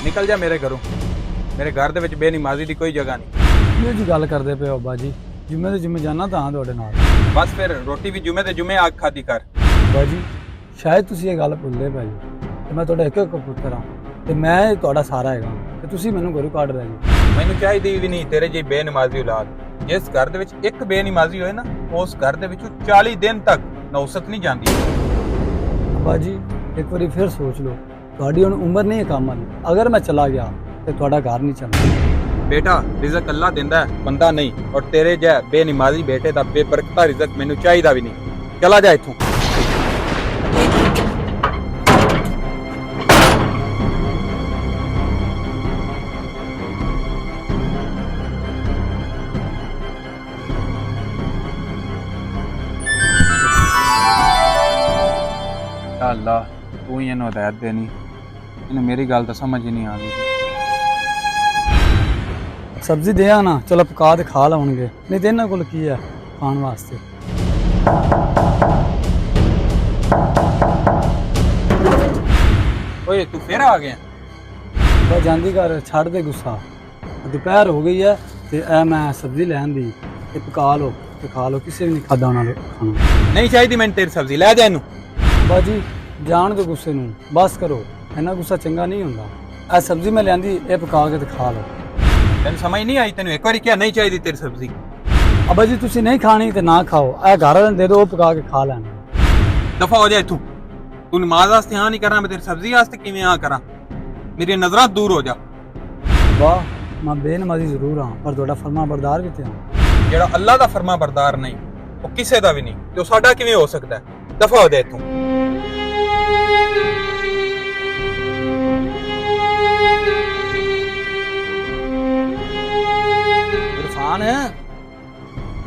ਨਿਕਲ ਜਾ ਮੇਰੇ ਘਰੋਂ। ਮੇਰੇ ਘਰ ਦੇ ਵਿੱਚ ਬੇਨਮਾਜ਼ੀ ਦੀ ਕੋਈ ਜਗ੍ਹਾ ਨਹੀਂ। ਇਹ ਜੀ ਗੱਲ ਕਰਦੇ ਪਏ ਹੋ ਬਾਜੀ, ਜੁਮੇ ਦੇ ਜੁਮੇ ਜਾਣਾ ਤਾਂ ਤੁਹਾਡੇ ਨਾਲ। ਬਸ ਫਿਰ ਰੋਟੀ ਵੀ ਜੁਮੇ ਤੇ ਜੁਮੇ ਆ ਖਾਦੀ ਕਰ। ਬਾਜੀ ਸ਼ਾਇਦ ਤੁਸੀਂ ਇਹ ਗੱਲ ਭੁੱਲੇ ਭਾਈ, ਤੇ ਮੈਂ ਤੁਹਾਡਾ ਇੱਕ ਪੁੱਤਰ ਹਾਂ ਤੇ ਮੈਂ ਤੁਹਾਡਾ ਸਾਰਾ ਹੈਗਾ, ਤੇ ਤੁਸੀਂ ਮੈਨੂੰ ਘਰੋਂ ਕੱਢ ਰਹੇ ਜੀ। ਮੈਨੂੰ ਚਾਹੀਦੀ ਵੀ ਨਹੀਂ ਤੇਰੇ ਜਿਹੀ ਬੇਨਮਾਜ਼ੀ ਔਲਾਦ। ਜਿਸ ਘਰ ਦੇ ਵਿੱਚ ਇੱਕ ਬੇਨਮਾਜ਼ੀ ਹੋਏ ਨਾ, ਉਸ ਘਰ ਦੇ ਵਿੱਚੋਂ 40 ਦਿਨ ਤੱਕ ਨੌਸਤ ਨਹੀਂ ਜਾਂਦੀ। ਬਾਜੀ ਇੱਕ ਵਾਰੀ ਫਿਰ ਸੋਚ ਲਓ, ਤੁਹਾਡੀ ਹੁਣ ਉਮਰ ਨਹੀਂ ਹੈ ਕੰਮ ਵਾਲੀ। ਅਗਰ ਮੈਂ ਚਲਾ ਗਿਆ ਤੇ ਤੁਹਾਡਾ ਘਰ ਨਹੀਂ ਚੱਲਣਾ। ਬੇਟਾ ਰਿਜ਼ਕ ਅੱਲਾ ਦਿੰਦਾ ਹੈ, ਬੰਦਾ ਨਹੀਂ। ਔਰ ਤੇਰੇ ਜਿਹਾ ਬੇਨਮਾਜ਼ੀ ਬੇਟੇ ਦਾ ਬੇਬਰਕਤਾ ਰਿਜ਼ਕ ਮੈਨੂੰ ਚਾਹੀਦਾ ਵੀ ਨਹੀਂ। ਚਲਾ ਜਾ ਇੱਥੋਂ। ਅੱਲਾ ਤੂੰ ਹੀ ਇਹਨੂੰ ਹਦਾਇਤ ਦੇਣੀ। ਇਹਨੂੰ ਮੇਰੀ ਗੱਲ ਤਾਂ ਸਮਝ ਹੀ ਨਹੀਂ ਆਉਂਦੀ। ਸਬਜ਼ੀ ਦੇ ਆ ਨਾ, ਚਲੋ ਪਕਾ ਤੇ ਖਾ ਲਵਣਗੇ, ਨਹੀਂ ਤੇ ਇਹਨਾਂ ਕੋਲ ਕੀ ਹੈ ਖਾਣ ਵਾਸਤੇ। ਓਏ ਤੂੰ ਫਿਰ ਆ ਗਿਆ? ਬਸ ਜਾਂਦੀ ਘਰ ਛੱਡ ਦੇ ਗੁੱਸਾ। ਦੁਪਹਿਰ ਹੋ ਗਈ ਹੈ ਤੇ ਇਹ ਮੈਂ ਸਬਜ਼ੀ ਲੈਣ ਦੀ, ਤੇ ਪਕਾ ਲਓ ਤੇ ਖਾ ਲਓ। ਕਿਸੇ ਵੀ ਨਹੀਂ ਖਾਦਾ ਉਹਨਾਂ ਨੇ ਖਾਣਾ। ਨਹੀਂ ਚਾਹੀਦੀ ਮੈਨੂੰ ਤੇਰੀ ਸਬਜ਼ੀ, ਲੈ ਜਾ ਇਹਨੂੰ। ਬਾਜੀ ਜਾਣ ਦੋ ਗੁੱਸੇ ਨੂੰ, ਬਸ ਕਰੋ। ਇੰਨਾ ਗੁੱਸਾ ਚੰਗਾ ਨਹੀਂ ਹੁੰਦਾ। ਇਹ ਸਬਜ਼ੀ ਮੈਂ ਲਿਆਂਦੀ, ਇਹ ਪਕਾ ਕੇ ਤੇ ਖਾ ਲਓ। ਤੈਨੂੰ ਸਮਝ ਨਹੀਂ ਆਈ? ਤੈਨੂੰ ਇੱਕ ਵਾਰੀ ਕਿਹਾ ਨਹੀਂ ਚਾਹੀਦੀ ਤੇਰੀ ਸਬਜ਼ੀ। ਅਬਾ ਜੀ ਤੁਸੀਂ ਨਹੀਂ ਖਾਣੀ ਤੇ ਨਾ ਖਾਓ, ਇਹ ਘਰ ਵਾਲਿਆਂ ਨੂੰ ਦੇ ਦਿਓ, ਉਹ ਪਕਾ ਕੇ ਖਾ ਲੈਣਾ। ਦਫਾ ਹੋ ਜਾ ਇੱਥੋਂ। ਤੂੰ ਨਮਾਜ਼ ਵਾਸਤੇ ਹਾਂ ਨਹੀਂ ਕਰਨਾ, ਮੈਂ ਤੇਰੀ ਸਬਜ਼ੀ ਵਾਸਤੇ ਕਿਵੇਂ ਹਾਂ ਕਰਾਂ? ਮੇਰੀ ਨਜ਼ਰਾਂ ਦੂਰ ਹੋ ਜਾ। ਵਾਹ ਮੈਂ ਬੇਨਮਾਜ਼ੀ ਜ਼ਰੂਰ ਹਾਂ, ਪਰ ਤੁਹਾਡਾ ਫਰਮਾ ਬਰਦਾਰ ਕਿਤੇ ਹਾਂ। ਜਿਹੜਾ ਅੱਲਾ ਦਾ ਫਰਮਾ ਬਰਦਾਰ ਨਹੀਂ, ਉਹ ਕਿਸੇ ਦਾ ਵੀ ਨਹੀਂ, ਤੇ ਉਹ ਸਾਡਾ ਕਿਵੇਂ ਹੋ ਸਕਦਾ? ਦਫਾ ਹੋ ਜਾ ਇੱਥੋਂ। ਇਰਫਾਨ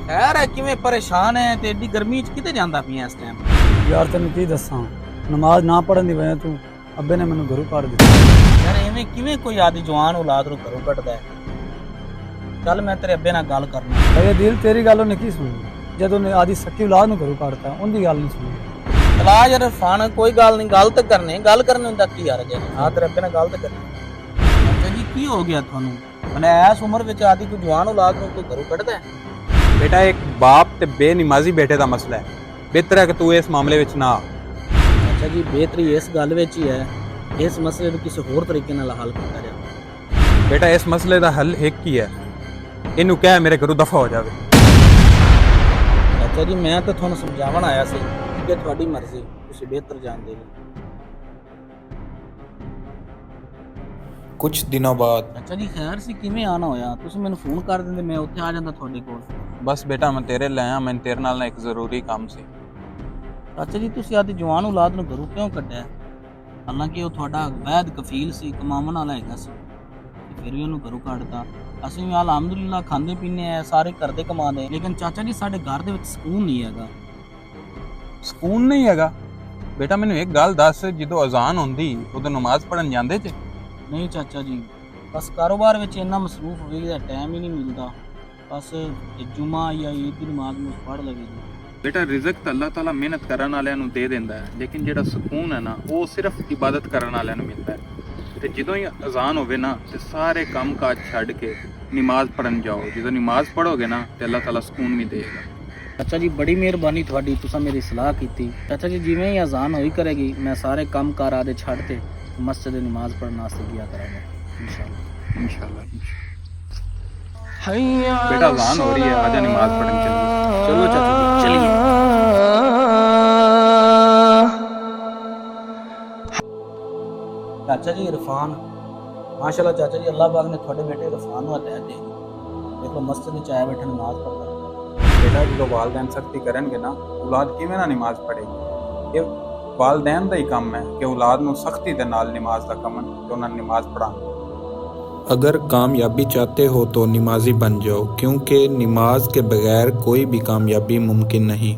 ਖੈਰ ਹੈ, ਕਿਵੇਂ ਪਰੇਸ਼ਾਨ ਹੈ ਤੇ ਏਡੀ ਗਰਮੀ ਚ ਕਿਤੇ ਜਾਂਦਾ ਪਿਆ ਇਸ ਟਾਈਮ? ਯਾਰ ਤੈਨੂੰ ਕੀ ਦੱਸਾਂ, ਨਮਾਜ਼ ਨਾ ਪੜਨ ਦੀ ਵਜ੍ਹਾ ਤੋਂ ਅੱਬੇ ਨੇ ਮੈਨੂੰ ਘਰੋਂ ਕੱਢ ਦਿੱਤਾ। ਯਾਰ ਐਵੇਂ ਕਿਵੇਂ ਕੋਈ ਆਦੀ ਜਵਾਨ ਔਲਾਦ ਨੂੰ ਘਰੋਂ ਕੱਢਦਾ ਹੈ? ਚੱਲ ਮੈਂ ਤੇਰੇ ਅੱਬੇ ਨਾਲ ਗੱਲ ਕਰਨਾ। ਅਰੇ ਦਿਲ ਤੇਰੀ ਗੱਲ ਉਹਨੇ ਕੀ ਸੁਣੀ, ਜਦੋਂ ਨੇ ਆਦੀ ਸੱਕੀ ਔਲਾਦ ਨੂੰ ਘਰੋਂ ਕੱਢਤਾ, ਉਹਦੀ ਗੱਲ ਨਹੀਂ ਸੁਣੀ। ਚਲਾ ਯਾਰ ਇਰਫਾਨ, ਕੋਈ ਗੱਲ ਨਹੀਂ, ਗੱਲ ਤਾਂ ਕਰਨੀ, ਗੱਲ ਕਰਨ ਹੁੰਦਾ ਕੀ ਯਾਰ ਜੇ ਹਾਂ ਤੇਰੇ ਅੱਬੇ ਨਾਲ ਗੱਲ ਤਾਂ ਕਰਨੀ। ਅੱਛਾ ਜੀ ਕੀ ਹੋ ਗਿਆ ਤੁਹਾਨੂੰ? ਮਨੇ ਇਸ ਉਮਰ ਵਿੱਚ ਆਦੀ ਕੋਈ ਜਵਾਨ ਔਲਾਦ ਨੂੰ ਕੋਈ ਘਰੋਂ ਕੱਢਦਾ ਹੈ? ਬੇਟਾ ਇੱਕ ਬਾਪ ਤੇ ਬੇਨਮਾਜ਼ੀ ਬੇਟੇ ਦਾ ਮਸਲਾ ਹੈ। ਬਿਹਤਰ ਹੈ ਕਿ ਤੂੰ ਇਸ ਮਾਮਲੇ ਵਿੱਚ ਨਾ ਆ। ਅੱਛਾ ਜੀ ਬਿਹਤਰੀ ਇਸ ਗੱਲ ਵਿੱਚ ਹੀ ਹੈ, ਇਸ ਮਸਲੇ ਨੂੰ ਕਿਸੇ ਹੋਰ ਤਰੀਕੇ ਨਾਲ ਹੱਲ ਕੀਤਾ ਜਾਵੇ। ਬੇਟਾ ਇਸ ਮਸਲੇ ਦਾ ਹੱਲ ਇੱਕ ਹੀ ਹੈ, ਇਹਨੂੰ ਕਹਿ ਮੇਰੇ ਘਰੋਂ ਦਫਾ ਹੋ ਜਾਵੇ। ਅੱਛਾ ਜੀ ਮੈਂ ਤਾਂ ਤੁਹਾਨੂੰ ਸਮਝਾਉਣ ਆਇਆ ਸੀ ਕਿ ਤੁਹਾਡੀ ਮਰਜ਼ੀ, ਤੁਸੀਂ ਬਿਹਤਰ ਜਾਣਦੇ ਹੋ। ਕੁਝ ਦਿਨਾਂ ਬਾਅਦ ਅੱਛਾ ਜੀ ਖੈਰ ਸੀ, ਕਿਵੇਂ ਆਣਾ ਹੋਇਆ? ਤੁਸੀਂ ਮੈਨੂੰ ਫੋਨ ਕਰ ਦਿੰਦੇ, ਮੈਂ ਉੱਥੇ ਆ ਜਾਂਦਾ ਤੁਹਾਡੇ ਕੋਲ। ਬਸ ਬੇਟਾ ਮੈਂ ਤੇਰੇ ਲੈ ਆਇਆ, ਮੈਨੂੰ ਤੇਰੇ ਨਾਲ ਇੱਕ ਜ਼ਰੂਰੀ ਕੰਮ ਸੀ। ਅੱਛਾ ਜੀ ਤੁਸੀਂ ਆਦੀ ਜਵਾਨ ਔਲਾਦ ਨੂੰ ਘਰੋਂ ਕਿਉਂ ਕੱਢਿਆ? ਹਾਲਾਂਕਿ ਉਹ ਤੁਹਾਡਾ ਵੈਦ ਕਫੀਲ ਸੀ, ਕਮਾਉਣ ਵਾਲਾ ਹੈਗਾ ਸੀ, ਤੇ ਫਿਰ ਵੀ ਉਹਨੂੰ ਘਰੋਂ ਕੱਢਤਾ। ਅਸੀਂ ਵੀ ਅਲਹਮਦੁਲਿਲਾ ਖਾਂਦੇ ਪੀਂਦੇ ਆ, ਸਾਰੇ ਘਰ ਦੇ ਕਮਾਉਂਦੇ, ਲੇਕਿਨ ਚਾਚਾ ਜੀ ਸਾਡੇ ਘਰ ਦੇ ਵਿੱਚ ਸਕੂਨ ਨਹੀਂ ਹੈਗਾ। ਸਕੂਨ ਨਹੀਂ ਹੈਗਾ? ਬੇਟਾ ਮੈਨੂੰ ਇੱਕ ਗੱਲ ਦੱਸ, ਜਦੋਂ ਅਜ਼ਾਨ ਹੁੰਦੀ ਉਦੋਂ ਨਮਾਜ਼ ਪੜ੍ਹਨ ਜਾਂਦੇ ਜੇ? ਨਹੀਂ ਚਾਚਾ ਜੀ, ਬਸ ਕਾਰੋਬਾਰ ਵਿੱਚ ਇੰਨਾ ਮਸਰੂਫ ਹੋ ਗਿਆ, ਟਾਈਮ ਹੀ ਨਹੀਂ ਮਿਲਦਾ। ਬਸ ਜੁਮਾ ਜਾਂ ਈਦ ਦੀ ਨਮਾਜ਼ ਨੂੰ ਪੜ੍ਹ ਲਵੇ ਜੀ। ਬੇਟਾ ਰਿਜ਼ਕ ਤਾਂ ਅੱਲਾਹ ਤਾਲਾ ਮਿਹਨਤ ਕਰਨ ਵਾਲਿਆਂ ਨੂੰ ਦੇ ਦਿੰਦਾ ਹੈ, ਲੇਕਿਨ ਜਿਹੜਾ ਸਕੂਨ ਹੈ ਨਾ, ਉਹ ਸਿਰਫ ਇਬਾਦਤ ਕਰਨ ਵਾਲਿਆਂ ਨੂੰ ਮਿਲਦਾ ਹੈ। ਤੇ ਜਦੋਂ ਹੀ ਅਜ਼ਾਨ ਹੋਵੇ ਨਾ, ਤੇ ਸਾਰੇ ਕੰਮ ਕਾਜ ਛੱਡ ਕੇ ਨਮਾਜ਼ ਪੜ੍ਹਨ ਜਾਓ। ਜਦੋਂ ਨਮਾਜ਼ ਪੜ੍ਹੋਗੇ ਨਾ, ਤੇ ਅੱਲਾਹ ਤਾਲਾ ਸਕੂਨ ਵੀ ਦੇਗਾ। ਚਾਚਾ ਜੀ ਬੜੀ ਮਿਹਰਬਾਨੀ ਤੁਹਾਡੀ, ਤੁਸੀਂ ਮੇਰੀ ਸਲਾਹ ਕੀਤੀ। ਚਾਚਾ ਜੀ ਜਿਵੇਂ ਹੀ ਅਜ਼ਾਨ ਹੋਈ ਕਰੇਗੀ, ਮੈਂ ਸਾਰੇ ਕੰਮ ਕਾਰ ਆਦੇ ਛੱਡ ਕੇ ਮਸਜਿਦ ਦੀ ਨਮਾਜ਼ ਪੜ੍ਹਨ ਵਾਸਤੇ ਗਿਆ ਕਰਾਂਗਾ इंशाल्लाह। बेटा अज़ान हो रही है, आजा नमाज पढ़ने चलिए। चलो चाचा जी चलिए। चाचा जी इरफान, माशाल्लाह चाचा जी, अल्लाह पाक ने थोड़े बेटे इरफान ਨੂੰ ਹਦਾਇਤ ਦੇ ਦਿੱਤੀ। ਦੇਖੋ ਮਸਜਿਦ ਵਿੱਚ ਆਇਆ ਬੈਠਾ ਨਮਾਜ਼ ਪੜ੍ਹਦਾ। बेटा ਜਦੋਂ ਵਾਲਦੈਨ ਸਖਤੀ ਕਰਨਗੇ ਨਾ, ਔਲਾਦ ਕਿਵੇਂ ਨਾ ਨਮਾਜ਼ ਪੜ੍ਹੇਗੀ? ਇਹ ਵਾਲਦੈਨ ਦਾ ਹੀ ਕੰਮ ਹੈ ਕਿ ਔਲਾਦ ਨੂੰ ਸਖਤੀ ਦੇ ਨਾਲ ਨਮਾਜ਼ ਦਾ ਕਮਨ ਤੇ ਉਹਨਾਂ ਨੂੰ ਨਮਾਜ਼ ਪੜ੍ਹਾਉਣ। अगर कामयाबी चाहते हो तो नमाजी बन जाओ, क्योंकि नमाज के बगैर कोई भी कामयाबी मुमकिन नहीं।